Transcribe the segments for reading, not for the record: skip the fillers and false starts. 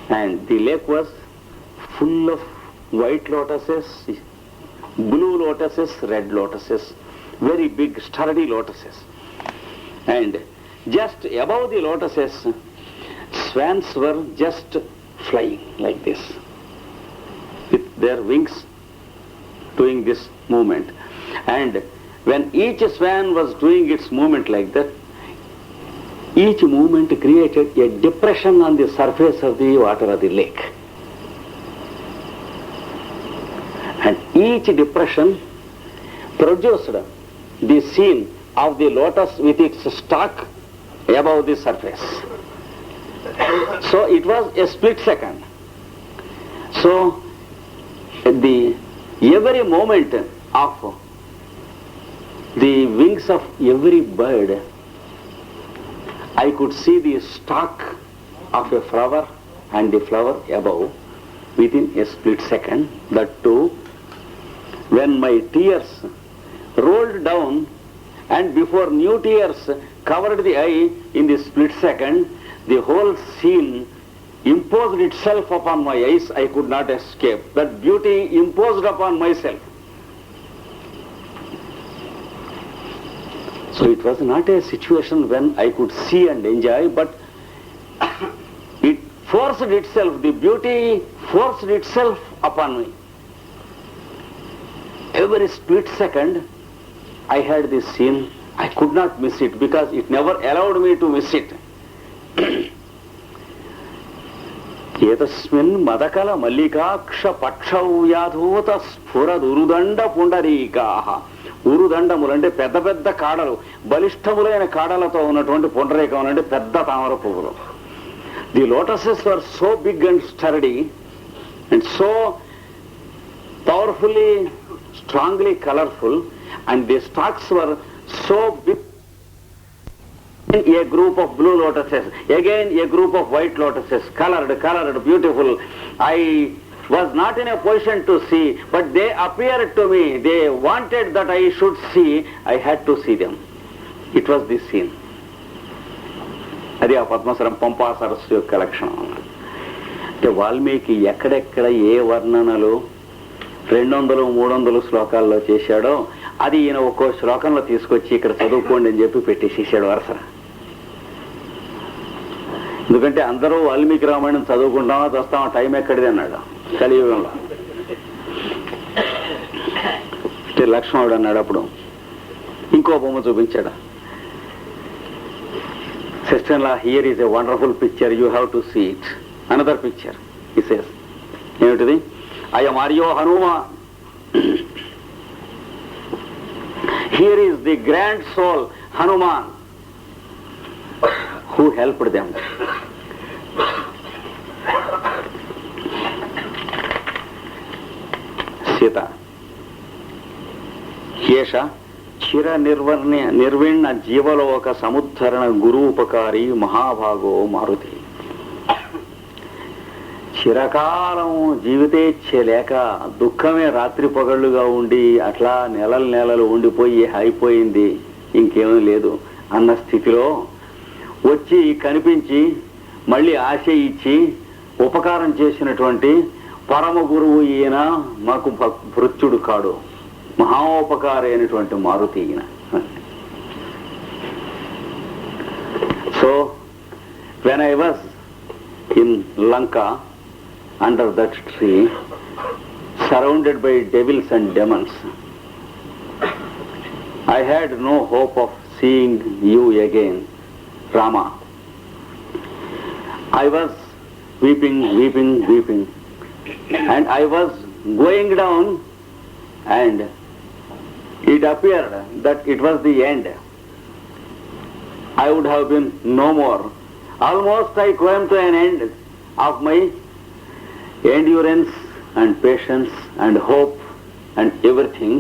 And the lake was full of white lotuses, blue lotuses, red lotuses, very big sturdy lotuses. And just above the lotuses, swans were just flying like this, with their wings doing this movement. And when each swan was doing its movement like that, each movement created a depression on the surface of the water of the lake. And each depression produced the scene of the lotus with its stalk above the surface. So it was a split second. So every moment of the wings of every bird, I could see the stalk of a flower and the flower above within a split second. That too, when my tears rolled down and before new tears covered the eye in the split second, the whole scene imposed itself upon my eyes. I could not escape. That beauty imposed upon myself. So it was not a situation when I could see and enjoy, but it forced itself, the beauty forced itself upon me. Every split second I had this scene. I could not miss it because it never allowed me to miss it. ఏతస్మిన్ మదకల మల్లికాక్ష పక్షౌ యాధూత స్ఫురదురుదండ పుండరీకాః. ఉరుదండములంటే పెద్ద పెద్ద కాడలు, బలిష్టములైన కాడలతో ఉన్నటువంటి పుండరీకం అంటే పెద్ద తామర పువ్వులు. The lotuses were so big and sturdy and so powerfully strongly colorful, and the stalks were so big. A group of blue lotuses, again a group of white lotuses, colored, beautiful. I was not in a position to see, but they appeared to me. They wanted that I should see. I had to see them. It was this scene. అది ఆ పద్మసరం పంపా సరస్సు యొక్క లక్షణం. అంటే వాల్మీకి ఎక్కడెక్కడ ఏ వర్ణనలు 200-300 శ్లోకాల్లో చేశాడో అది ఈయన ఒక్కో శ్లోకంలో తీసుకొచ్చి ఇక్కడ చదువుకోండి అని చెప్పి పెట్టేసేసాడు వరుస. ఎందుకంటే అందరూ వాల్మీకి రామాయణం చదువుకుంటామా చూస్తామా, టైం ఎక్కడిది అన్నాడు కలియుగంలో. లక్ష్మణుడు అన్నాడు. అప్పుడు ఇంకో బొమ్మ చూపించాడు. Sister in law, here is a wonderful picture, you have to see it. Another picture he says, ఏమిటిది? I am Aryo Hanuman. Here is the grand soul Hanuman who helped them. Sita. Yesha Chira Nirvinna Jivaloka Samudharana Guru Upakari Mahabhago Maruti. చిరకాలం జీవితేచ్ఛ లేక దుఃఖమే రాత్రి పగళ్ళుగా ఉండి అట్లా నెలలు ఉండిపోయి అయిపోయింది, ఇంకేమీ లేదు అన్న స్థితిలో వచ్చి కనిపించి మళ్ళీ ఆశ ఇచ్చి ఉపకారం చేసినటువంటి పరమ గురువు ఈయన, మాకు భృత్యుడు కాడు, మహోపకారి అయినటువంటి మారుతి ఈయన. So when I was in Lanka, under that tree, surrounded by devils and demons, I had no hope of seeing you again, Rama. I was weeping, and I was going down, and it appeared that it was the end. I would have been no more. Almost I came to an end of my endurance and patience and hope and everything.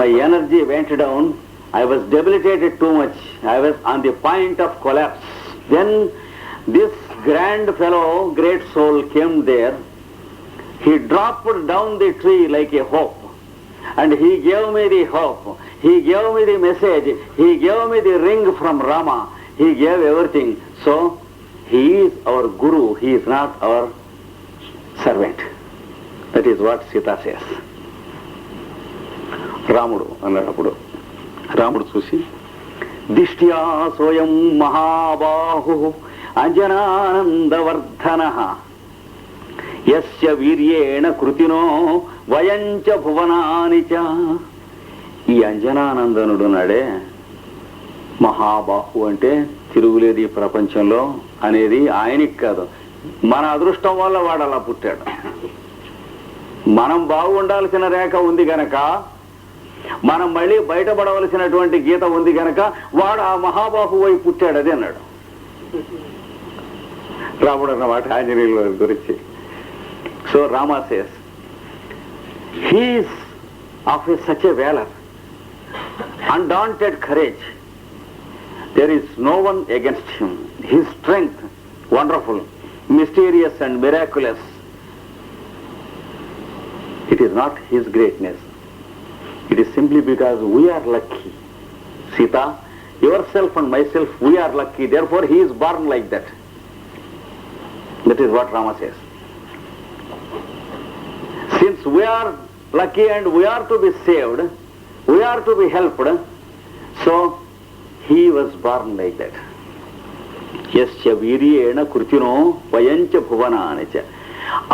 My energy went down. I was debilitated too much. I was on the point of collapse. Then this grand fellow, great soul, came there. He dropped down the tree like a hope, and he gave me the hope. He gave me the message. He gave me the ring from Rama. He gave everything. So he is our guru, he is not our servant. That is what Sita says. రాముడు అన్నప్పుడు రాముడు చూసి దిష్ట్యా సోయం మహాబాహు అంజనానందవర్ధనః యస్య వీర్యేణ కృతినో వయంచ భువనాని చ. ఈ అంజనానందనుడు నాడే మహాబాహు అంటే తిరుగులేదు ఈ ప్రపంచంలో అనేది ఆయనకి కాదు, మన అదృష్టం వల్ల వాడు అలా పుట్టాడు. మనం బాగుండాల్సిన రేఖ ఉంది గనక, మనం మళ్ళీ బయటపడవలసినటువంటి గీత ఉంది గనక వాడు ఆ మహాబాహు అయి పుట్టాడు. అది అన్నాడు రాముడు అన్నమాట ఆంజనేయుల గురించి. So Rama says he is of such a valor, undaunted courage. There is no one against him. His strength, wonderful, mysterious and miraculous. It is not his greatness. It is simply because we are lucky. Sita, yourself and myself, we are lucky. Therefore, he is born like that. That is what Rama says. Since we are lucky and we are to be saved, we are to be helped, so he was born like that. Yasya వీర్యేణ కృతినో వయంచ భువనాని చ.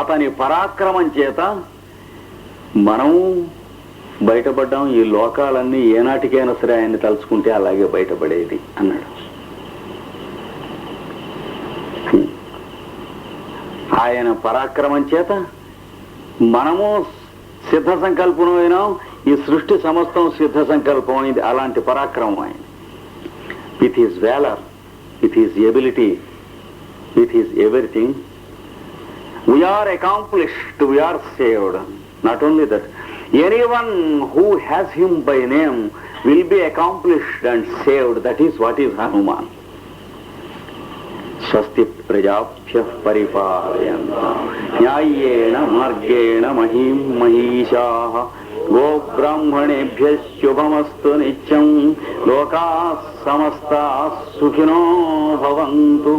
అతని పరాక్రమం చేత మనం బయటపడ్డాం. ఈ లోకాలన్నీ ఏనాటికైనా సరే ఆయన్ని తలుచుకుంటే అలాగే బయటపడేది అన్నాడు. ఆయన పరాక్రమం చేత మనము సిద్ధ సంకల్పం అయినాం. ఈ సృష్టి సమస్తం సిద్ధ సంకల్పం అయింది. అలాంటి పరాక్రమం ఆయన. With his valor, with his ability, with his everything, we are accomplished, we are saved. Not only that, anyone who has him by name will be accomplished and saved. That is what is Hanuman. స్వస్తి ప్రజాభ్యః పరిపాలయంతాం న్యాయేన మార్గేణ మహీం మహీషాః గోబ్రాహ్మణేభ్యః శుభమస్తు నిత్యం లోకాః సమస్తాః సుఖినో భవంతు.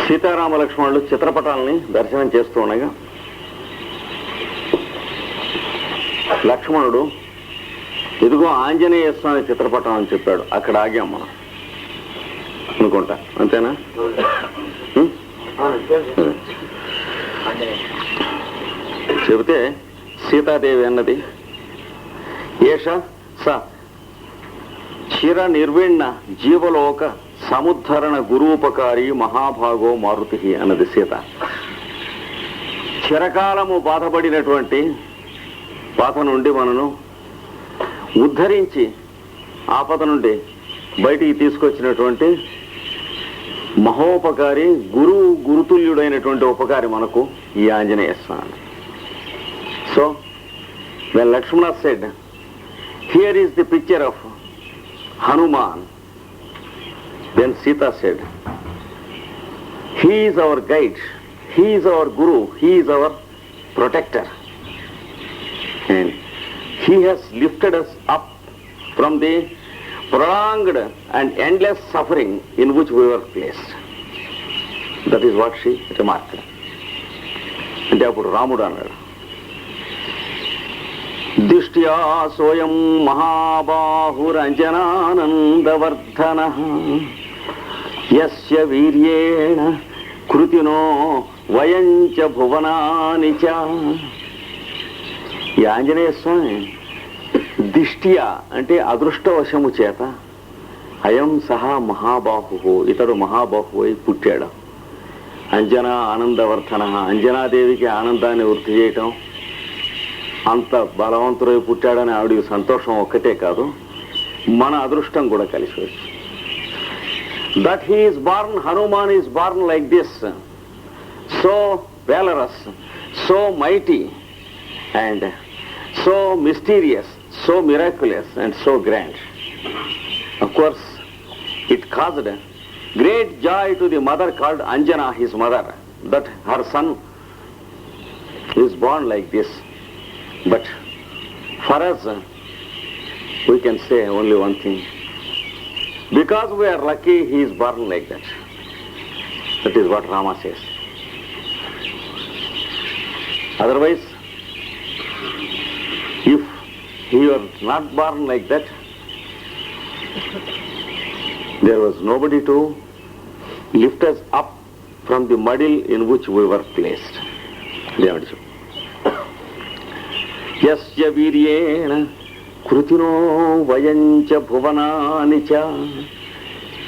సీతారామ లక్ష్మణులు చిత్రపటాలని దర్శనం చేస్తూ ఉండగా లక్ష్మణుడు ఇదిగో ఆంజనేయ స్వామి చిత్రపటం అని చెప్పాడు. అక్కడ ఆగాం మనం అనుకుంటా, అంతేనా? చెబితే సీతాదేవి అన్నది ఏష స చిర నిర్విణ్ణ జీవలోక సముద్ధరణ గురూపకారి మహాభాగో మారుతి అన్నది సీత. చిరకాలము బాధపడినటువంటి బాధ నుండి మనను ఉద్ధరించి ఆపద నుండి బయటికి తీసుకొచ్చినటువంటి మహోపకారి, గురుతుల్యుడైనటువంటి ఉపకారి మనకు ఈ Anjaneya Swami. So when Lakshmana said, here is the picture of Hanuman, then Sita said, he is our guide, he is our guru, he is our protector, and he has lifted us up from the prolonged and endless suffering in which we were placed. That is what she remarked. అంటే అప్పుడు రాముడు అన్నాడు, దిష్ట్యా సోయం మహాబాహురంజనానందవర్ధనః యస్య వీర్యేణ కృతినో వయంచ భువనాని చ. ఈ ఆంజనేయ స్వామి దిష్ట్యా అంటే అదృష్టవశము చేత, అయం సహా మహాబాహు, ఇతడు మహాబాహు అయి పుట్టాడు. అంజనా ఆనందవర్ధన, అంజనాదేవికి ఆనందాన్ని వృద్ధి చేయటం, అంత బలవంతుడై పుట్టాడని ఆవిడికి సంతోషం ఒక్కటే కాదు, మన అదృష్టం కూడా కలిసి వచ్చి. that he is born, Hanuman is born like this, so valorous, so mighty, and so mysterious, so miraculous, and so grand. Of course, it caused great joy to the mother called Anjana, his mother, that her son is born like this. But for us, we can say only one thing. Because we are lucky, he is born like that. That is what Rama says. Otherwise, if he were not born like that, there was nobody to lift us up from the muddle in which we were placed. Yasya viryena krutino vayancha bhuvanani cha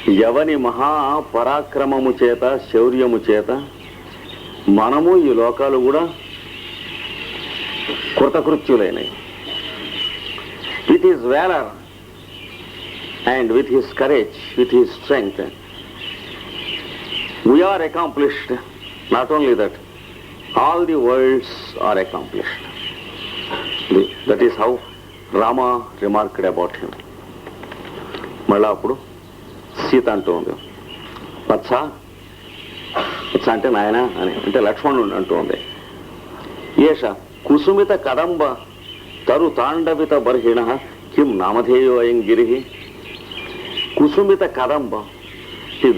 yavani maha parakramamu cheta shauryamu cheta manamu ఈ లోకాలు కూడా కృతకృత్యులైనవి. With his valor and with his courage, with his strength, we are accomplished. Not only that, all the worlds are accomplished. That is how Rama remarked about him. మళ్ళా అప్పుడు సీత అంటూ ఉంది, వత్స వత్స అంటే నాయన అని, అంటే లక్ష్మణుడు అంటూ ఉంది. ఏష కుసుమిత కదంబ తరు తాండవిత బర్హిణ కిం నామధేయో అయం గిరి. కుసుమిత కదంబ,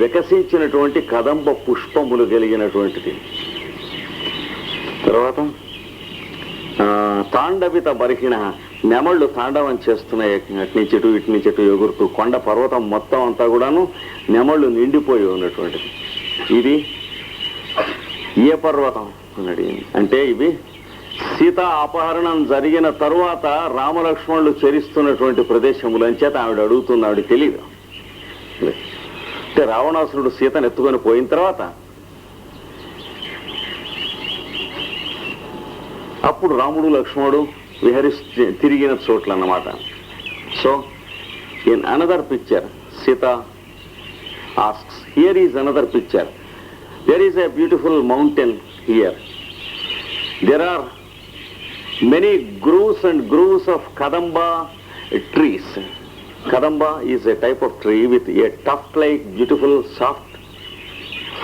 వికసించినటువంటి కదంబ పుష్పములు కలిగినటువంటిది. తర్వాత తాండవిత బర్హిణ, నెమళ్ళు తాండవం చేస్తున్నాయి, అట్నుంచి ఇటు ఇటు నుంచి ఇటు ఎగురుతూ. కొండ పర్వతం మొత్తం అంతా కూడాను నెమళ్ళు నిండిపోయి ఉన్నటువంటిది. ఇది ఏ పర్వతం అన్నాడు. అంటే ఇవి సీతా అపహరణం జరిగిన తరువాత రామలక్ష్మణులు చరిస్తున్నటువంటి ప్రదేశములు అని చేత ఆవిడ అడుగుతుంది. ఆవిడ తెలియదు. అంటే రావణాసురుడు సీతను ఎత్తుకొని పోయిన తర్వాత అప్పుడు రాముడు లక్ష్మణుడు తిరిగిన చోట్ల అన్నమాట. So in another picture Sita asks, here is another picture. There is a beautiful mountain here. There are many grooves and grooves of Kadamba trees. Kadamba is a type of tree with a tuft-like, beautiful, soft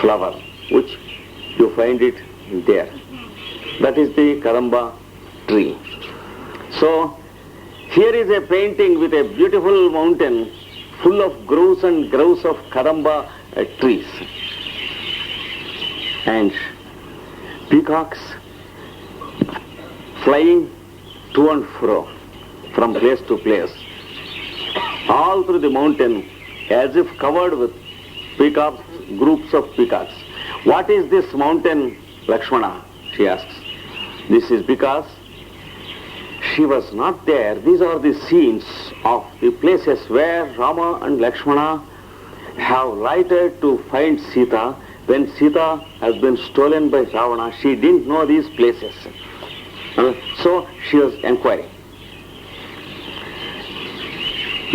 flower, which you find it there. That is the Kadamba tree. So, here is a painting with a beautiful mountain full of grooves and grooves of Kadamba trees. And peacocks flying to and fro from place to place, all through the mountain, as if covered with peacocks, groups of peacocks. What is this mountain, Lakshmana? She asks. This is because she was not there. These are the scenes of the places where Rama and Lakshmana have lighted to find Sita. When Sita has been stolen by Ravana, she didn't know these places. So she was inquiring.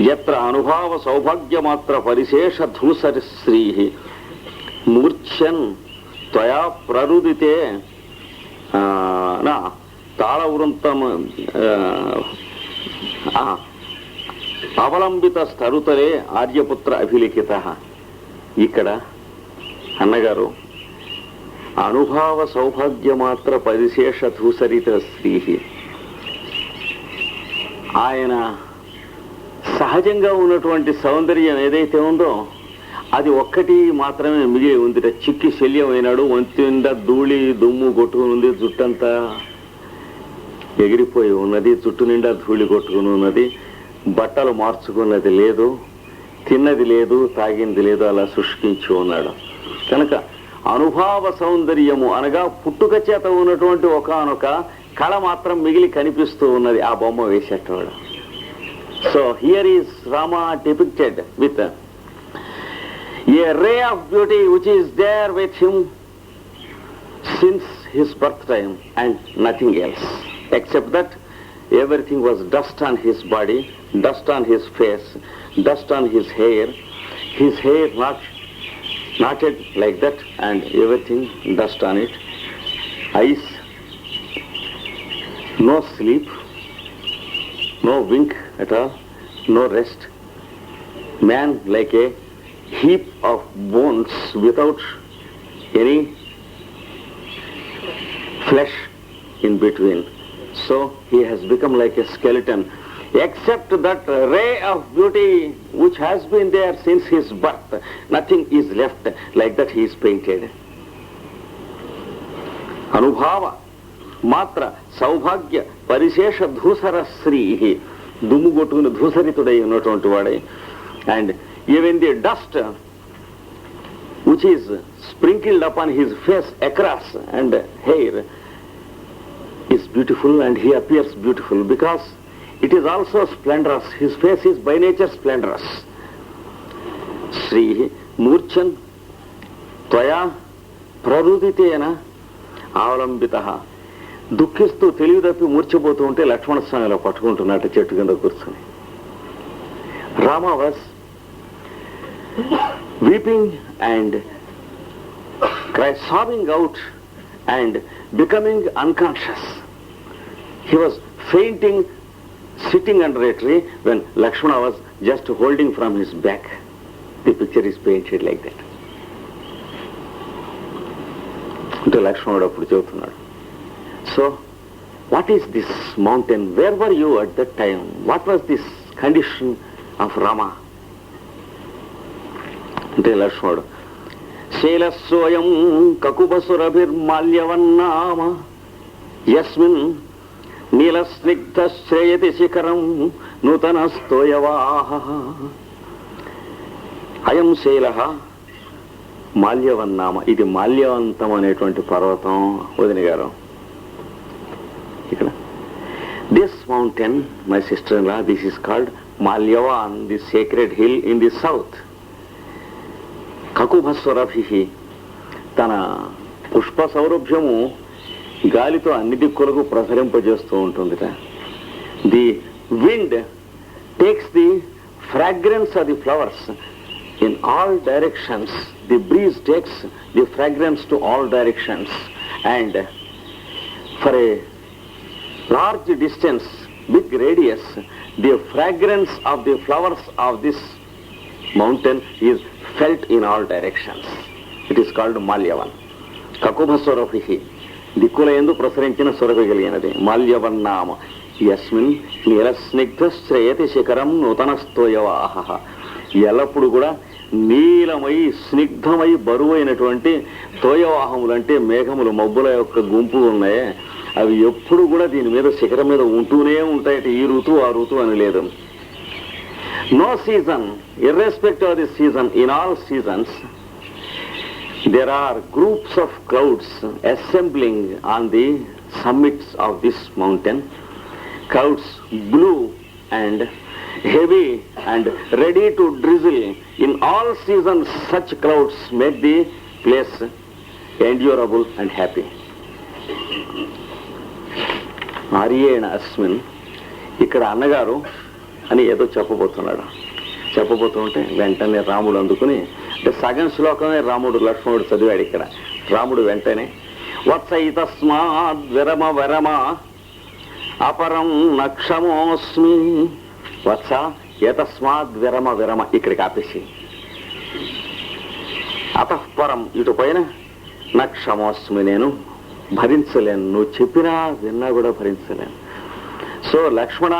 Yatra anubhava saubhagya matra parisesha dhusari srihi murchan tvaya prarudite na తాళవృంతం అవలంబిత స్తరుతరే ఆర్యపుత్ర అభిలిఖిత. ఇక్కడ అన్నగారు అనుభావ సౌభాగ్యమాత్ర పరిశేష ధూసరిత స్త్రీ, ఆయన సహజంగా ఉన్నటువంటి సౌందర్యం ఏదైతే ఉందో అది ఒక్కటి మాత్రమే మిగిలి ఉంది. చిక్కి శల్యం అయినాడు, వంతి నిండా ధూళి దుమ్ము కొట్టుకుని ఉంది, జుట్టంతా ఎగిరిపోయి ఉన్నది, చుట్టు నిండా ధూళి కొట్టుకుని ఉన్నది, బట్టలు మార్చుకున్నది లేదు, తిన్నది లేదు, తాగింది లేదు, అలా శుష్కించి ఉన్నాడు. కనుక అనుభావ సౌందర్యము అనగా పుట్టుక చేత ఉన్నటువంటి ఒకానొక కళ మాత్రం మిగిలి కనిపిస్తూ ఉన్నది. ఆ బొమ్మ వేసేటవాడు. So here is Rama depicted with a ray of beauty which is there with him since his birth time and nothing else, except that everything was dust on his body, dust on his face, dust on his hair not knotted like that and everything dust on it. Eyes, no sleep, no wink at all, no rest. Man like a heap of bones without any flesh in between. So he has become like a skeleton, except that ray of beauty which has been there since his birth. Nothing is left. Like that he is painted. Anubhava matra saubhagya parisesha dhusara srihi, dumu gottukuni dhusarituday unnatuvanti vaade. And even the dust which is sprinkled upon his face across and hair is beautiful, and he appears beautiful because it is also splendorous. His face is by nature splendorous. Sri Murchan Tvaya Praruditena Avalambitaha. దుఃఖిస్తూ తెలివి తప్పి మూర్చిపోతూ ఉంటే లక్ష్మణ స్వామిలో పట్టుకుంటున్నట్టు చెట్టు కింద కూర్చొని. Rama was weeping and sobbing out and becoming unconscious. He was fainting, sitting under a tree when Lakshmana was just holding from his back. The picture is painted like that. అంటే లక్ష్మణుడు అప్పుడు చెబుతున్నాడు. So, what is this mountain? Where were you at that time? What was this condition of Rama? అంటే లక్ష్మణుడు శైలస్వయం కకుబసురభిర్మాల్యవన్నామ యస్మిన్ నీలస్నిగ్ధశ్రయతి శిఖరం నూతనస్తోయవాహ. అయం శైల మాల్యవన్నామ. ఇది మాల్యవంతం అనేటువంటి పర్వతం వదిన గారు. ఇక్కడ this mountain, my sister in law, this is called Malyavan, the sacred hill in the south. కకుభస్వరభి, తన పుష్ప సౌరభ్యము గాలితో అన్ని దిక్కులకు ప్రసరింపజేస్తూ ఉంటుందిట. The wind takes the fragrance of the flowers in all directions. The breeze takes the fragrance to all directions, and for a large distance, big radius, the fragrance of the flowers of this mountain is felt in all directions. It is called Malyavan. Kakubhaswarapihi, దిక్కుల యందు ప్రసరించిన సురభిగలిగినది. మాల్యవన్నామ యస్మిన్ నీలస్నిగ్ధశ్రయతి శిఖరం నూతనస్తోయవాహ. ఎల్లప్పుడు కూడా నీలమై స్నిగ్ధమై బరువైనటువంటి తోయవాహములు అంటే మేఘములు, మబ్బుల యొక్క గుంపు ఉన్నాయే, అవి ఎప్పుడు కూడా దీని మీద శిఖరం మీద ఉంటూనే ఉంటాయట. ఈ ఋతువు ఆ ఋతువు అని లేదు. No season, irrespective of the season, in all seasons there are groups of clouds assembling on the summits of this mountain. Clouds blue and heavy and ready to drizzle. In all seasons such clouds make the place endurable and happy. ఆర్యేణ అస్మిన్, ఇక్కడ అన్నగారు అని ఏదో చెప్పబోతుంటే వెంటనే రాముడు అందుకుని, అంటే సగం శ్లోకమే రాముడు లక్ష్మణుడు చదివాడు. ఇక్కడ రాముడు వెంటనే వత్స తస్మాద్ విరమ వరమ అపరం నక్షమోస్మి. వత్స ఏతస్మాద్ విరమ విరమ, ఇక్కడికి ఆపేసి అతఃపరం, ఇటు పైన నక్షమోస్మి, నేను భరించలేను, నువ్వు చెప్పినా విన్నా కూడా భరించలేను. So Lakshmana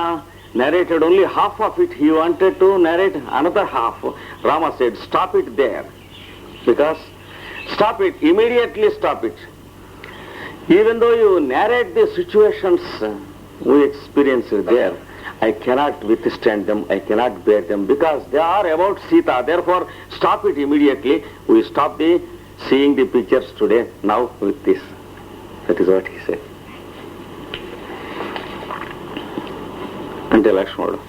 narrated only half of it. He wanted to narrate another half. Rama said, stop it there. Because stop it, immediately stop it. Even though you narrate the situations we experienced there, I cannot withstand them, I cannot bear them, because they are about Sita. Therefore, stop it immediately. We stop the seeing the pictures today, now with this. That is what he said. అంటే లక్ష్మణుడు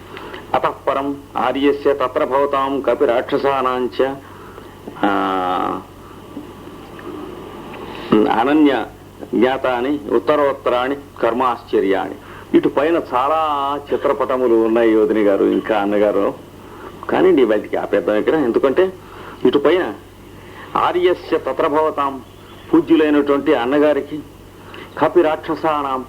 అతఃపరం ఆర్యస్య తత్ర భవతాం కపి రాక్షసానాంచ అనన్య జ్ఞాతాని ఉత్తరోత్తరాణి కర్మాశ్చర్యాన్ని. ఇటు పైన చాలా చిత్రపటములు ఉన్నాయి యోధిని గారు, ఇంకా అన్నగారు. కానీ వాటికి ఆపేద్దాం ఇక్కడ. ఎందుకంటే ఇటు పైన ఆర్యస్య తత్రభవతాం పూజ్యులైనటువంటి అన్నగారికి కపి రాక్షసానాం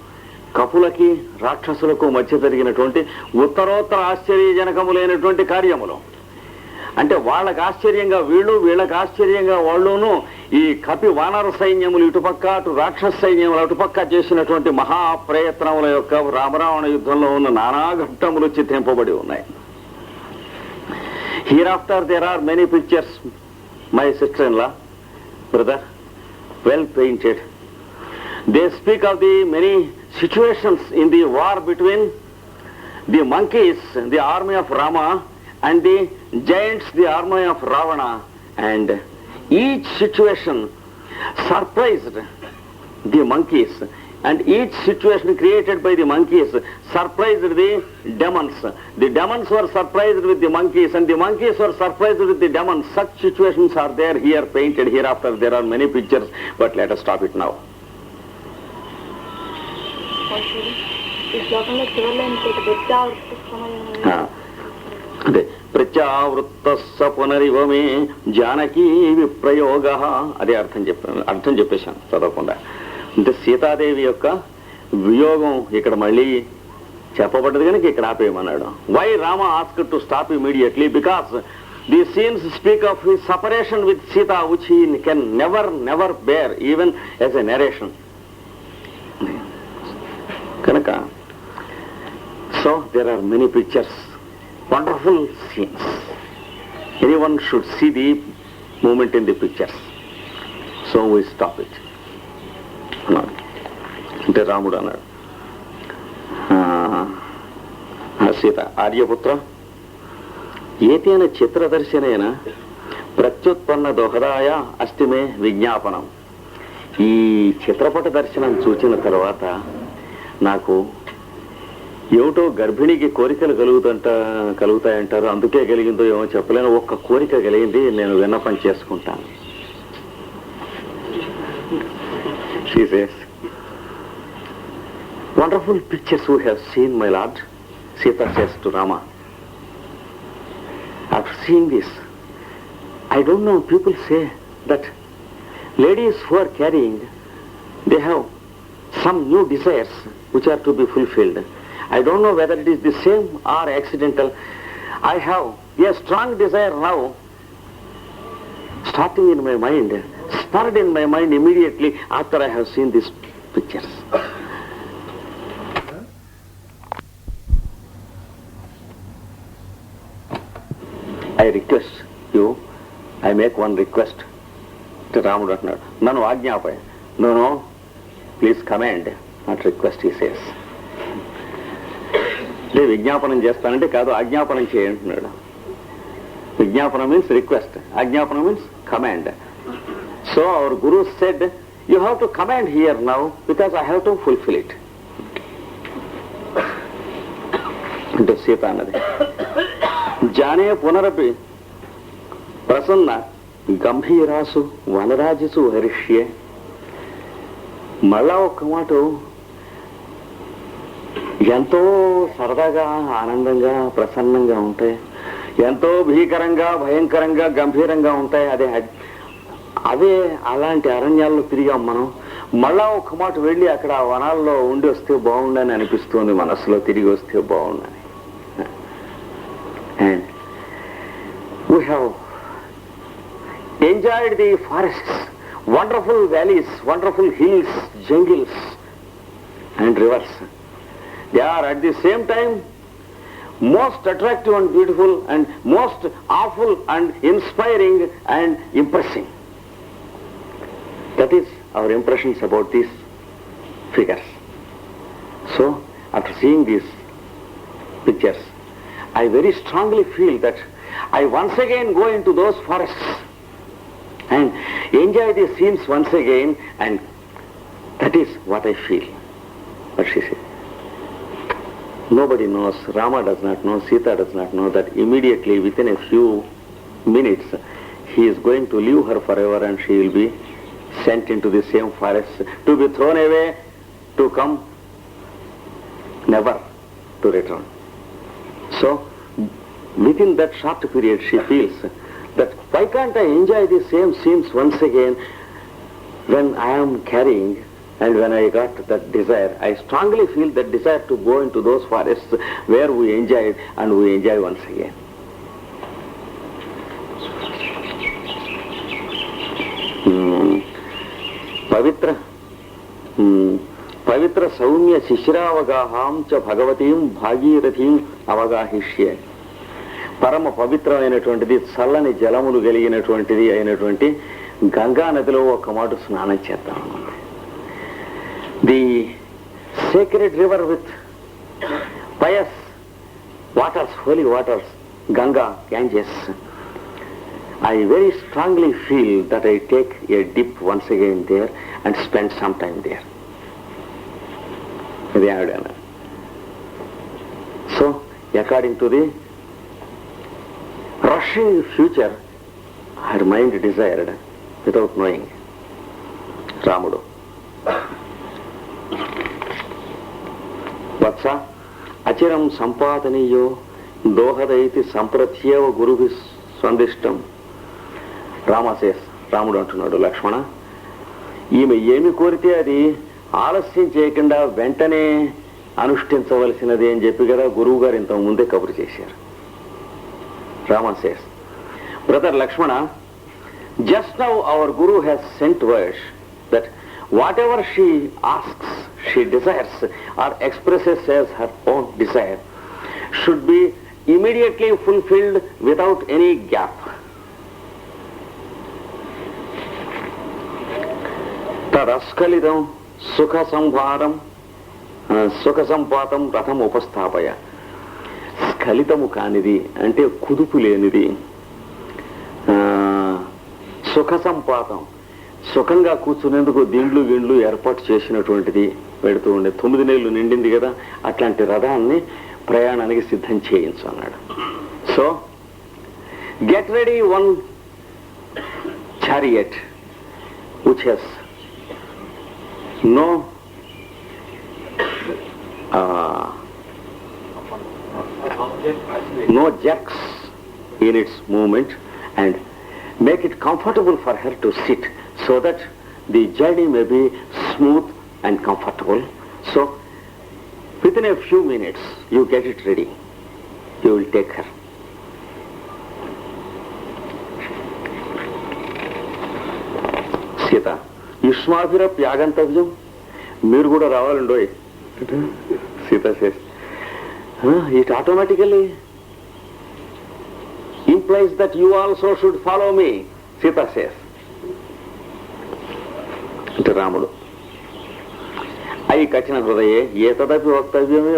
కపులకి రాక్షసులకు మధ్య జరిగినటువంటి ఉత్తరోత్తర ఆశ్చర్యజనకములైనటువంటి కార్యములు. అంటే వాళ్ళకి ఆశ్చర్యంగా వీళ్ళు, వీళ్ళకి ఆశ్చర్యంగా వాళ్ళును ఈ కపి వానర సైన్యములు ఇటుపక్క, అటు రాక్షస సైన్యములు అటుపక్క చేసినటువంటి మహాప్రయత్నముల యొక్క రామరావణ యుద్ధంలో ఉన్న నానా ఘట్టములు చిత్రింపబడి ఉన్నాయి. Hereafter there are many pictures, my sister-in-law, brother, well painted. They speak of the many situations in the war between the monkeys, the army of Rama, and the giants, the army of Ravana, and each situation surprised the monkeys, and each situation created by the monkeys surprised the demons. The demons were surprised with the monkeys, and the monkeys were surprised with the demons. Such situations are there here painted. Hereafter there are many pictures, but let us stop it now. అదే ప్రత్యావృత్త పునరివమే జానకీ విప్రయోగ, అదే అర్థం చెప్పేశాను చదవకుండా. అంటే సీతాదేవి యొక్క వియోగం ఇక్కడ మళ్ళీ చెప్పబడ్డది కనుక ఇక్కడ ఆపేయమన్నాడు. Why Rama asked to stop immediately? Because the scenes speak of his separation with Sita which he can never bear even as a narration. కనుక so there are many pictures, wonderful scenes. Anyone should see the moment in the pictures. So we stop it అంటే రాముడు అన్నాడు. సీత ఆర్యపుత్ర ఏతేన చిత్రదర్శనేన ప్రత్యుత్పన్న దోహదాయ అస్తిమే విజ్ఞాపనం. ఈ చిత్రపట దర్శనం చూచిన తర్వాత నాకు ఏమిటో గర్భిణికి కోరికలు కలుగుతాయంటారు, అందుకే కలిగిందో ఏమో చెప్పలేను, ఒక్క కోరిక కలిగింది, నేను విన్నపం చేసుకుంటాను. She says, wonderful pictures we have seen, my lord. Sita says to Rama. After seeing this, I don't know, people say that ladies who are carrying, they have some new desires which are to be fulfilled. I don't know whether it is the same or accidental. I have a strong desire now, starting in my mind, spurred in my mind immediately after I have seen these pictures. I request you, I make one request to Ramudu annaadu. Nanu ajñapaya. No, please command, not request, he says. లేదు విజ్ఞాపనం చేస్తానంటే కాదు, ఆజ్ఞాపనం చేయంటున్నాడు. విజ్ఞాపనం means request, ఆజ్ఞాపనం means command. So our guru said, you have to command here now because I have to fulfil it. అంటే సీత అన్నది జానే పునరపి ప్రసన్న గంభీరాసు వనరాజసు హరిష్యే. మళ్ళా ఒక్క మాట, ఎంతో సరదాగా ఆనందంగా ప్రసన్నంగా ఉంటాయి, ఎంతో భీకరంగా భయంకరంగా గంభీరంగా ఉంటాయి. అవే అలాంటి అరణ్యాల్లో తిరిగాం మనం. మళ్ళా ఒక్క మాట వెళ్ళి అక్కడ వనాల్లో ఉండి వస్తే బాగుండని అనిపిస్తుంది, మనసులో తిరిగి వస్తే బాగుండని. And we have enjoyed the forests, wonderful valleys, wonderful hills, jungles and rivers. They are at the same time most attractive and beautiful and most awful and inspiring and impressing. That is our impressions about these figures. So, after seeing these pictures, I very strongly feel that I once again go into those forests and enjoy these scenes once again, and that is what I feel. What she said. Nobody knows, Rama does not know, Sita does not know that immediately within a few minutes he is going to leave her forever and she will be sent into the same forest to be thrown away, to come never to return. So within that short period she feels that Why can't I enjoy the same scenes once again when I am carrying and when I got that desire? I strongly feel that desire to go into those forests where we enjoyed and we enjoy once again. पवित्र सौम्य शिशिरावगाहां च भगवतीं भागीरथीं అవగాహిష్యే. పరమ పవిత్రమైనటువంటిది చల్లని జలములు కలిగినటువంటిది అయినటువంటి గంగా నదిలో ఒక మాటు స్నానం చేద్దాం. The sacred river with pious waters, holy waters, Ganga, Ganges. I very strongly feel that I take a dip once again there and spend some time there. So, according to the rushing future, her mind desired without knowing. Ramudu. Vatsa, achiram sampadaniyo dohadaiti sampratyeva guruvis swandishtam. Rama says, రాముడు అంటున్నాడు, లక్ష్మణ, ఈమె ఏమి కోరితే అది ఆలస్యం చేయకుండా వెంటనే అనుష్ఠించవలసినది అని చెప్పి కదా గురువు గారు ఇంత ముందే కబురు చేశారు. Rama says, brother Lakshmana, just now our guru has sent words that whatever she asks, she desires or expresses as her own desire should be immediately fulfilled without any gap. తదస్ఖలితం సుఖ సంపాతం రథం ఉపస్థాపయ. స్ఖలితము కానిది అంటే కుదుపు లేనిది, సుఖ సంపాతం సుఖంగా కూర్చునేందుకు దిండ్లు గిండ్లు ఏర్పాటు చేసినటువంటిది పెడుతూ ఉండే. 9 నెలలు నిండింది కదా, అట్లాంటి రథాన్ని ప్రయాణానికి సిద్ధం చేయించు అన్నాడు. So get ready one chariot which has no jerks in its movement, and make it comfortable for her to sit so that the journey may be smooth and comfortable. So within a few minutes you get it ready, you will take her. Sita, యుష్మాభిరప్యాగంతవ్యం, మీరు కూడా రావాలండోయ్. Sita says, it automatically implies that you also should follow me. Sita says. అంటే రాముడు, అయి కఠిన హృదయే ఏ తదపి వక్తవ్యమే,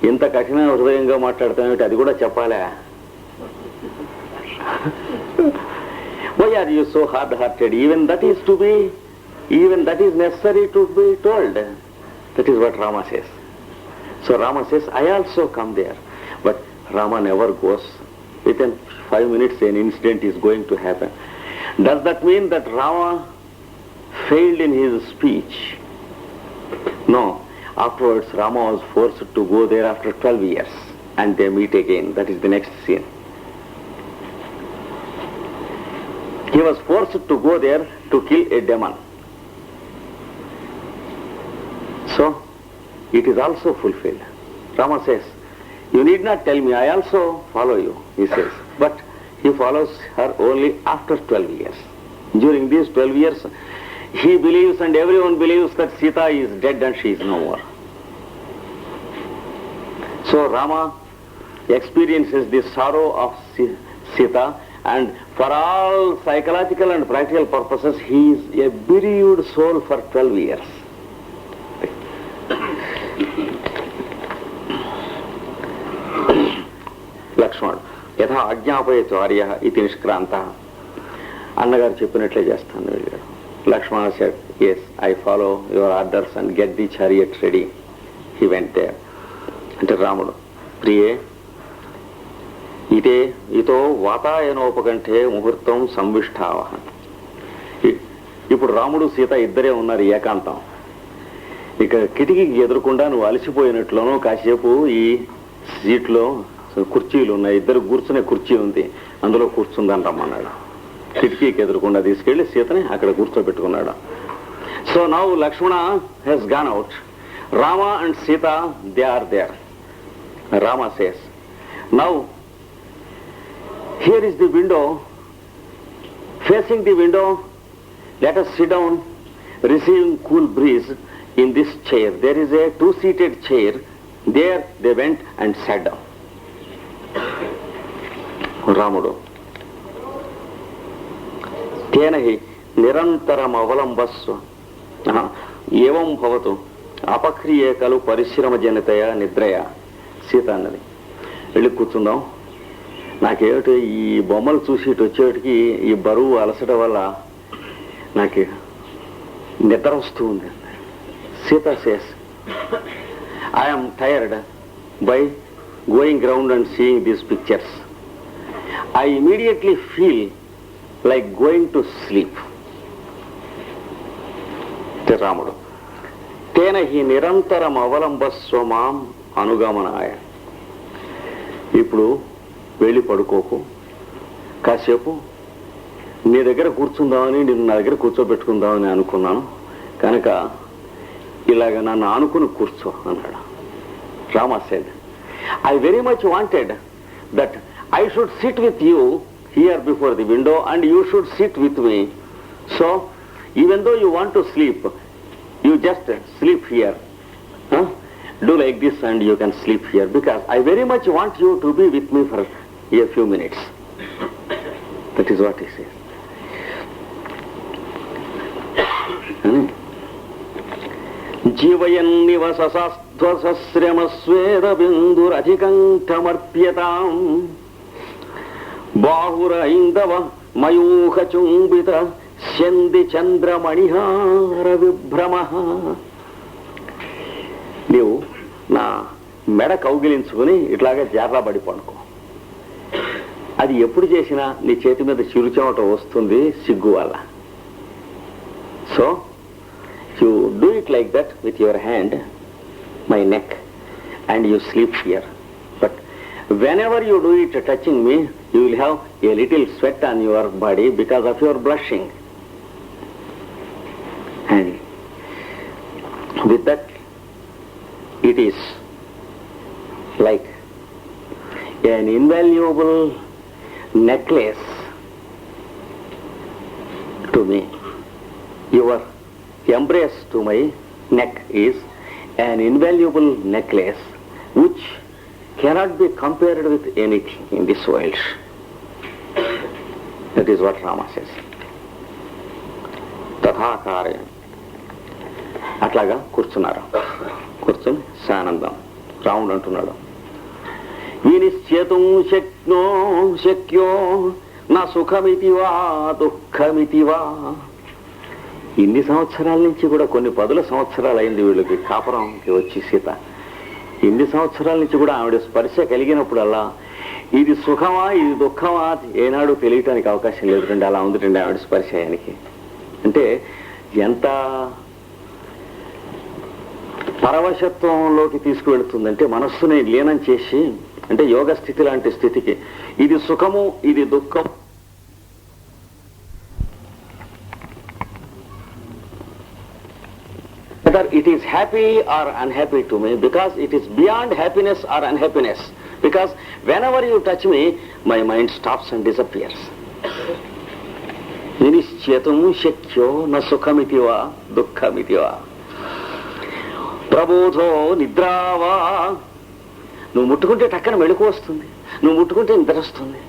ఇంత కఠిన హృదయంగా మాట్లాడతామేంటి, అది కూడా చెప్పాలా? Why are you so hard-hearted? Even that is necessary to be told. That is what Rama says. So Rama says, I also come there. But Rama never goes. Within 5 minutes an incident is going to happen. Does that mean that Rama failed in his speech? No. Afterwards Rama was forced to go there after 12 years. And they meet again. That is the next scene. He was forced to go there to kill a demon. So, it is also fulfilled. Rama says, you need not tell me, I also follow you, he says. But he follows her only after 12 years. During these 12 years, he believes and everyone believes that Sita is dead and she is no more. So, Rama experiences the sorrow of Sita, and for all psychological and practical purposes, he is a bereaved soul for 12 years. Laxman యథా ఆజ్ఞాపయతు ఆర్య ఇది నిష్క్రాంత. అన్నగారు చెప్పినట్లే చేస్తాను వెళ్ళాడు. లక్ష్మణ said, yes, I follow your orders and get the chariot ready. He went there. అంటే రాముడు, ప్రియే ఇటే ఇతో వాతాయనోపకంఠే ముహూర్తం సంవిష్టావహ. ఇప్పుడు రాముడు సీత ఇద్దరే ఉన్నారు ఏకాంతం. ఇక కిటికీకి ఎదురకుండా నువ్వు అలసిపోయినట్లోనూ కాసేపు ఈ సీట్లో కుర్చీలు ఉన్నాయి, ఇద్దరు కూర్చునే కుర్చీ ఉంది, అందులో కూర్చుందని రమ్మన్నాడు. కిటికీకి ఎదురుకుండా తీసుకెళ్లి సీతని అక్కడ కూర్చోబెట్టుకున్నాడు. So now Lakshmana he's gone out. Rama and Sita, they are there. Rama says, now here is the window. Facing the window, let us sit down, receiving cool breeze in this chair. There is a two-seated chair. There they went and sat down. Ramudu. Tenahi nirantaram avalambassva. Evam bhavatu. అపక్రియేకలు పరిశ్రమ జనితయ నిద్రయ. సీత అన్నది, వెళ్ళి కూర్చుందాం. నాకేమిటి ఈ బొమ్మలు చూసి ఇటు వచ్చేటికి ఈ బరువు అలసట వల్ల నాకు నిద్ర వస్తూ ఉంది. Sita says, I'm tired by going ground and seeing these pictures. I immediately feel like going to sleep. రాముడు, తేన హి నిరంతరం అవలంబస్వ మాం అనుగమనాయ. ఇప్పుడు వెళ్ళి పడుకోకు, కాసేపు నీ దగ్గర కూర్చుందామని, నిన్ను నా దగ్గర కూర్చోబెట్టుకుందామని అనుకున్నాను కనుక ఇలాగ నన్ను ఆనుకుని కూర్చో అన్నాడు. Rama said, I very much wanted that I should SIT with you here before the window and you should SIT with me. So even though you want to sleep, you just sleep here. Do like this and you can sleep here because I very much want you to be with me for a few minutes. That is what he says. Jivayan nivasasasthvasasryamasveda binduradhikantamarpyatam bahura indava mayuha chumbita చంది చంద్రమణిహార విభ్రమ. నీవు నా మెడ కౌగిలించుకుని ఇట్లాగా జార్లా పడి పడుకో. అది ఎప్పుడు చేసినా నీ చేతి మీద చిరుచెమట వస్తుంది సిగ్గు వల్ల. So you do it like that with your hand my neck and you sleep here. But whenever you do it touching me, you will have a little sweat on your body because of your blushing. And with that, it is like an invaluable necklace to me. Your embrace to my neck is an invaluable necklace which cannot be compared with anything in this world. That is what Rama says. తథాకార్యం. అట్లాగా కూర్చున్నారు. కూర్చొని సానందం. రాముడు అంటున్నాడు, వినిశ్చేతుం శక్యో నా సుఖమితివా దుఃఖమితివా. ఇన్ని సంవత్సరాల నుంచి కూడా, కొన్ని 10 సంవత్సరాలు అయింది వీళ్ళకి కాపురంకి వచ్చి సీత. ఇన్ని సంవత్సరాల నుంచి కూడా ఆవిడ స్పర్శ కలిగినప్పుడల్లా ఇది సుఖమా ఇది దుఃఖమా ఏనాడు తెలియటానికి అవకాశం లేదు. అలా ఉందిటండి ఆవిడ స్పర్శ. ఆయనకి అంటే ఎంత పరవశత్వంలోకి తీసుకువెళుతుందంటే మనస్సుని లీనం చేసి, అంటే యోగ స్థితి లాంటి స్థితికి. ఇది సుఖము ఇది దుఃఖం, whether it is happy or unhappy to me, because it is beyond happiness or unhappiness, because whenever you touch me my mind stops and disappears. వినిశ్చేతుం శక్యో న సుఖమితివా దుఃఖమితివా ప్రబోధో నిద్రావా. నువ్వు ముట్టుకుంటే టక్కన మెళుకు వస్తుంది, నువ్వు ముట్టుకుంటే నిద్ర వస్తుంది.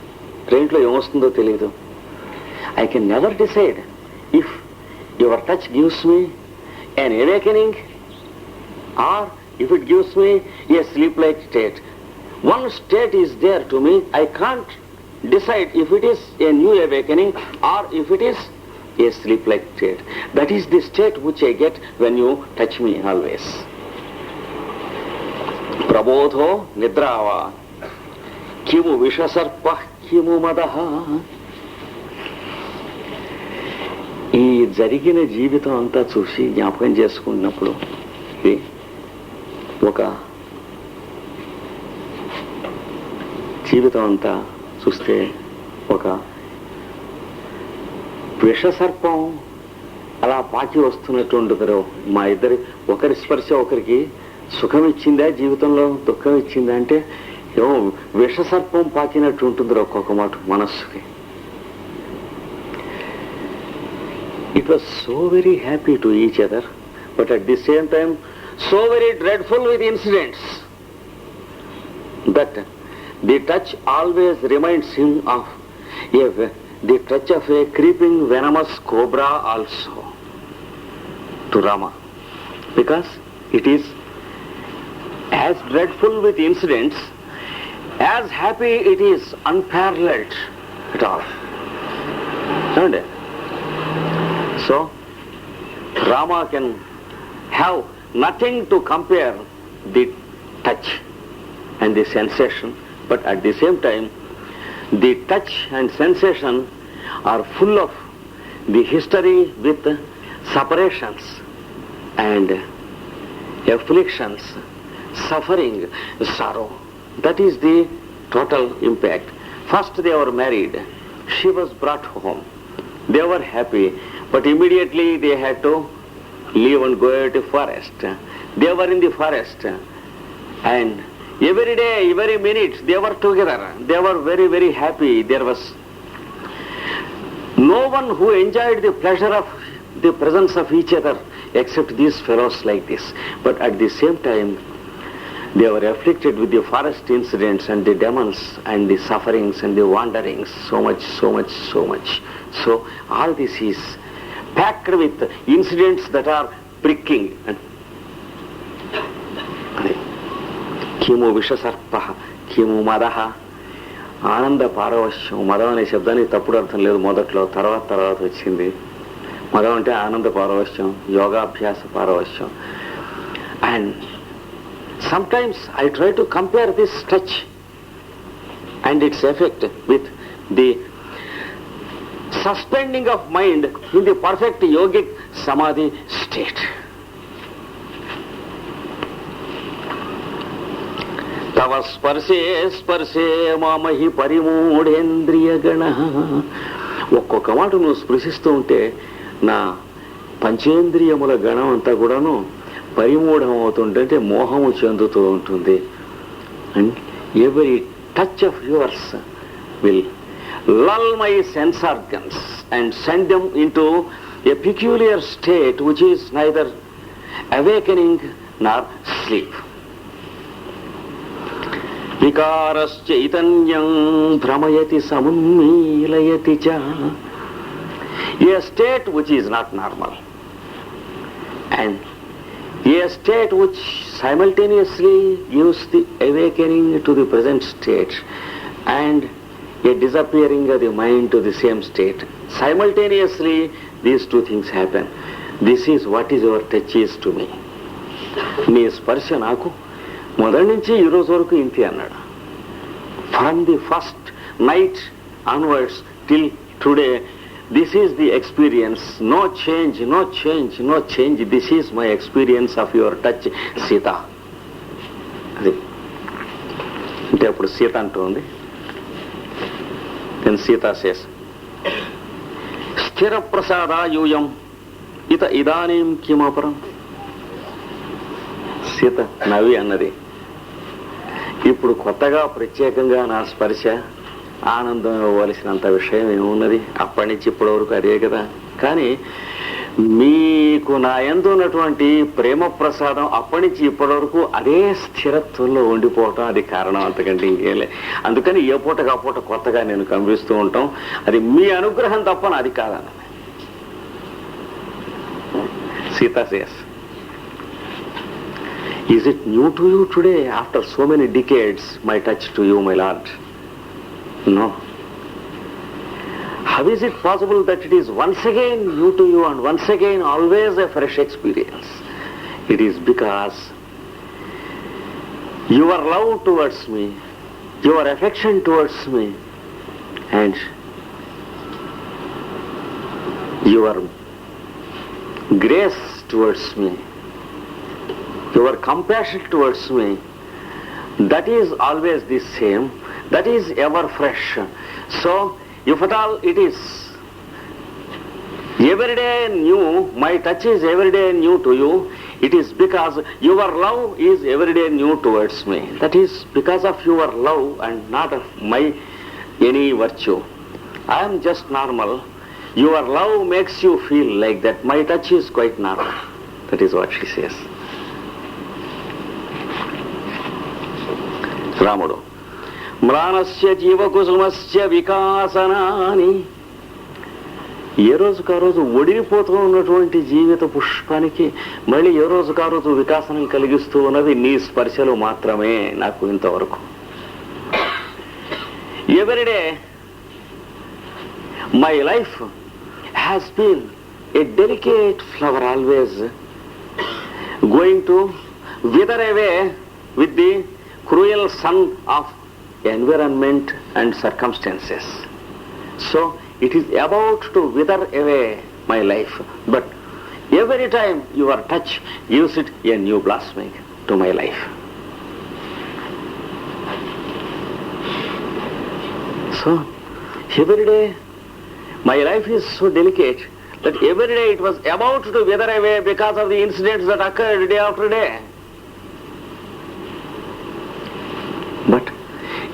ట్రైన్లో ఏమొస్తుందో తెలియదు. I can never decide if your touch gives me an awakening or if it gives me a sleep-like state. One state is there to me. I can't decide if it is a new awakening or if it is a sleep-like state. That is the state which I get when you touch me always. Prabodho nidrava kimu vishasarpah kimu madaha. ఈ జరిగిన జీవితం అంతా చూసి జ్ఞాపకం చేసుకున్నప్పుడు ఒక జీవితం అంతా చూస్తే ఒక విషసర్పం అలా పాకి వస్తున్నట్టు మా ఇద్దరి ఒకరి స్పర్శ ఒకరికి సుఖం ఇచ్చిందా జీవితంలో దుఃఖం ఇచ్చిందా అంటే ఏమో విషసర్పం పాకినట్టు ఉంటుందిరో ఒక్కొక్క మాట మనస్సుకి. It was so very happy to each other, but at the same time so very dreadful with incidents that the touch always reminds him of the touch of a creeping venomous cobra also to Rama, because it is as dreadful with incidents, as happy it is unparalleled at all. Isn't it? So Rama can have nothing to compare the touch and the sensation, but at the same time the touch and sensation are full of the history with separations and afflictions, suffering, sorrow. That is the total impact. First they were married, she was brought home, they were happy, but immediately they had to leave and go to forest. They were in the forest and every day, every minute, they were together. They were very, very happy. There was no one who enjoyed the pleasure of the presence of each other except these fellows like this. But at the same time, they were afflicted with the forest incidents and the demons and the sufferings and the wanderings. So much, so much, so much. So all this is packed with incidents that are pricking. కిము విషసర్ప కిము మదహ, ఆనంద పారవశ్యం. మదం అనే శబ్దానికి తప్పుడు అర్థం లేదు మొదట్లో, తర్వాత వచ్చింది. మదం అంటే ఆనంద పారవశ్యం, యోగాభ్యాస పారవశ్యం. And sometimes I try to compare this touch and its effect with the suspending of mind in the perfect yogic samadhi state. తవ స్పర్శే స్పర్శే మామహి పరిమూఢేంద్రియ గణ. ఒక్కొక్క మాట నువ్వు స్పృశిస్తూ ఉంటే నా పంచేంద్రియముల గణం అంతా కూడాను పరిమూఢం అవుతుంటే మోహము చెందుతూ ఉంటుంది. And every touch of yours will lull my sense organs and send them into a peculiar state which is neither awakening nor sleep. వికారశ్చైతన్యం భ్రమయతి సమున్మీలయతి చ. A state which is not normal and a state which simultaneously gives the awakening to the present state and a disappearing of the mind to the same state. Simultaneously these two things happen. This is what is your touch is to me. నీ స్పర్శ నాకు మొదటి నుంచి ఈ రోజు వరకు ఇంతే అన్నాడు. From the first night onwards till today this is the experience. No change, no change, no change. This is my experience of your touch Sita. అది అంటే అప్పుడు సీత అంటుంది. దెన్ సీత సేస్ స్థిర ప్రసాద యూయం ఇత ఇదానీం కిమపరం. సీత నవ్వి అన్నది, ఇప్పుడు కొత్తగా ప్రత్యేకంగా నా స్పర్శ ఆనందం ఇవ్వవలసినంత విషయం ఏమున్నది, అప్పటి నుంచి ఇప్పటి వరకు అదే కదా. కానీ మీకు నా యందు ఉన్నటువంటి ప్రేమ ప్రసాదం అప్పటి నుంచి ఇప్పటి వరకు అదే స్థిరత్వంలో ఉండిపోవటం, అది కారణం, అంతకంటే ఇంకేం లేదు. అందుకని ఏ పూటకు ఆ పూట కొత్తగా నేను కనిపిస్తూ ఉంటాం. అది మీ అనుగ్రహం తప్ప నాది కాదన్న. Sita says, is it new to you today after so many decades my touch to you, my Lord? No. How is it possible that it is once again new to you and once again always a fresh experience? It is because your love towards me, your affection towards me, and your grace towards me, your compassion towards me, that is always the same. that is ever fresh. So, if at all it is every day new, my touch is every day new to you, it is because your love is every day new towards me. That is because of your love and not of my any virtue. I am just normal. Your love makes you feel like that. My touch is quite normal. That is what she says. రాముడు మ్లానస్య జీవకుసుమస్య వికాసనాని, ఏ రోజుకు ఆ రోజు ఒడిగిపోతూ ఉన్నటువంటి జీవిత పుష్పానికి మళ్ళీ ఏ రోజుకు ఆ రోజు వికాసనం కలిగిస్తూ ఉన్నది నీ స్పర్శలు మాత్రమే నాకు ఇంతవరకు. Everyday my life has been a delicate flower, always going to wither away with the cruel sun of environment and circumstances. So it is about to wither away my life, but every time your touch gives it a new blossoming to my life. So every day my life is so delicate that every day it was about to wither away because of the incidents that occurred day after day. But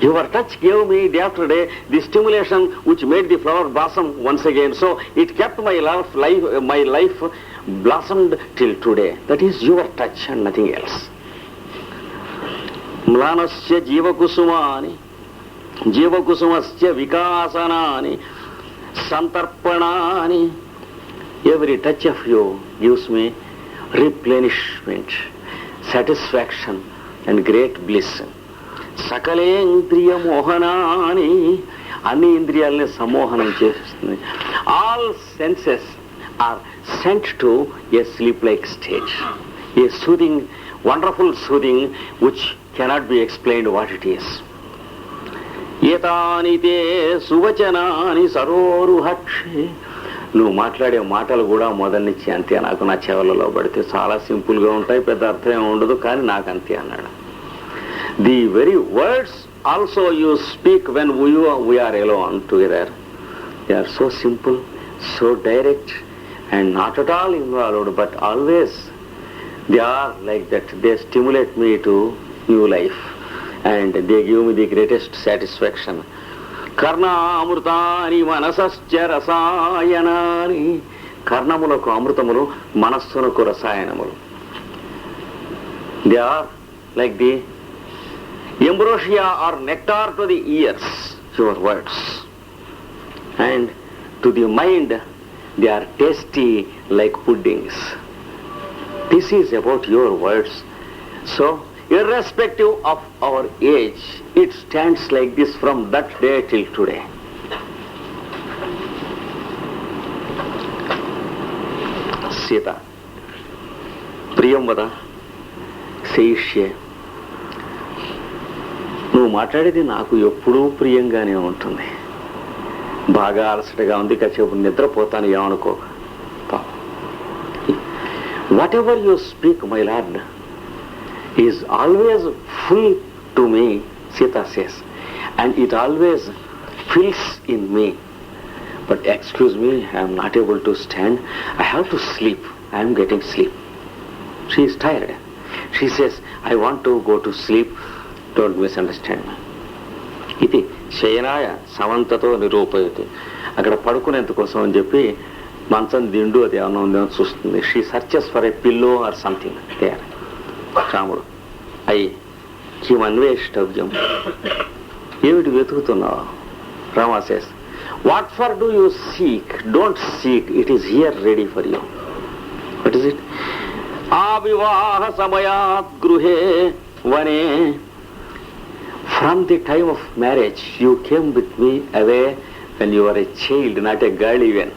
your touch gave me day after day the stimulation which made the flower blossom once again. So it kept my life blossomed till today. That is your touch and nothing else. Mlanasya jivakusumani, jivakusumasya vikasanani, santarpanani. Every touch of you gives me replenishment, satisfaction and great bliss. సకలేంద్రియ మోహనాని, అన్ని ఇంద్రియాలని సమ్మోహనం చేస్తుంది. All senses are sent to a sleep like stage, a soothing, wonderful soothing which cannot be explained what it is. ఏతాని తే సువచనాని సరోరుహక్షే, నువ్వు మాట్లాడే మాటలు కూడా మొదటి నుంచి అంతే, నాకు నా చెవులలో పడితే చాలా సింపుల్గా ఉంటాయి, పెద్ద అర్థం ఉండదు, కానీ నాకు అంతే అన్నాడు. The very words also you speak when we are alone together. They are so simple, so direct and not at all involved, but always they are like that. They stimulate me to new life and they give me the greatest satisfaction. Karna amrutani manasascha rasayanani, karnamulaku amrutamulu, manassunaku rasayanamulu. They are like the ambrosia or nectar to the ears, your words, and to the mind they are tasty like puddings. This is about your words. So irrespective of our age, it stands like this from that day till today. Sita Priyamvada Seishye, నువ్వు మాట్లాడేది నాకు ఎప్పుడూ ప్రియంగానే ఉంటుంది. బాగా అలసటగా ఉంది, కాసేపు నిద్రపోతాను ఏమనుకో. Whatever you speak my lord is always full to me, Sita says, and it always fills in me. But excuse me, I'm not able to stand, I have to sleep, I'm getting sleep. She is tired. She says, I want to go to sleep, don't misunderstand me. ఇది శయనాయ సమంతతో నిరూపయతి, అక్కడ పడుకునేందుకోసం అని చెప్పి మంచం దిండు అది ఏమన్నా ఉందేమో చూస్తుంది. She searches for a pillow or something there. రాముడు, అన్వేష్టవ్యం, ఏమిటి వెతుకుతున్నావు? Rama says, what for do you seek? Don't seek, it is here ready for you. What is it? ఆ వివాహ సమయాత్ గృహే వనే, from the time of marriage you came with me away when you were a child, not a girl even.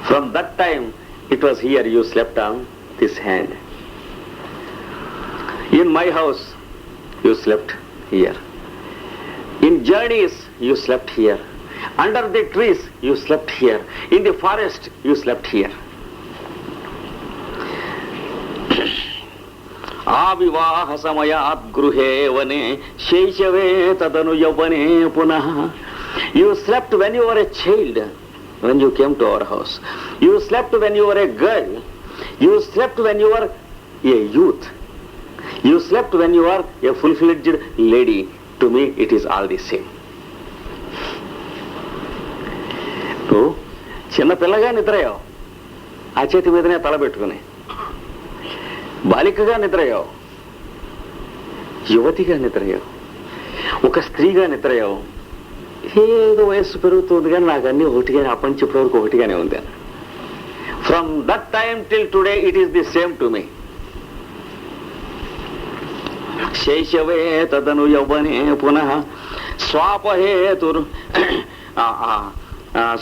From that time it was here you slept on this hand. In my house you slept here. In journeys you slept here. Under the trees you slept here. In the forest you slept here. ఆవివాహ సమయాత్ గృహే వనే శైశవే తదను యవ్వనే పునః. You slept when you were a child, when you came to our house. You slept when you were a girl. You slept when you were a youth. You slept when you are a full-fledged lady. To me, it is all the same. నువ్వు చిన్నపిల్లగా నిద్రయ్యావు, ఆ చేతి మీదనే తల పెట్టుకుని. బాలికగా నిద్రయ్యావు, యువతిగా నిద్రయ్యావు, ఒక స్త్రీగా నిద్రయ్యావు. ఏదో వయస్సు పెరుగుతుంది కానీ నాకు అన్నీ ఒకటిగానే, అప్పటి నుంచి ఇప్పటి వరకు ఒకటిగానే ఉంది. From that time till today it is the same to me. శైశవే తదను యవ్వనే పునః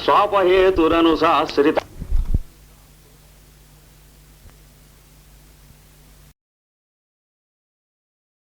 స్వాపహేతురనుశాశ్రిత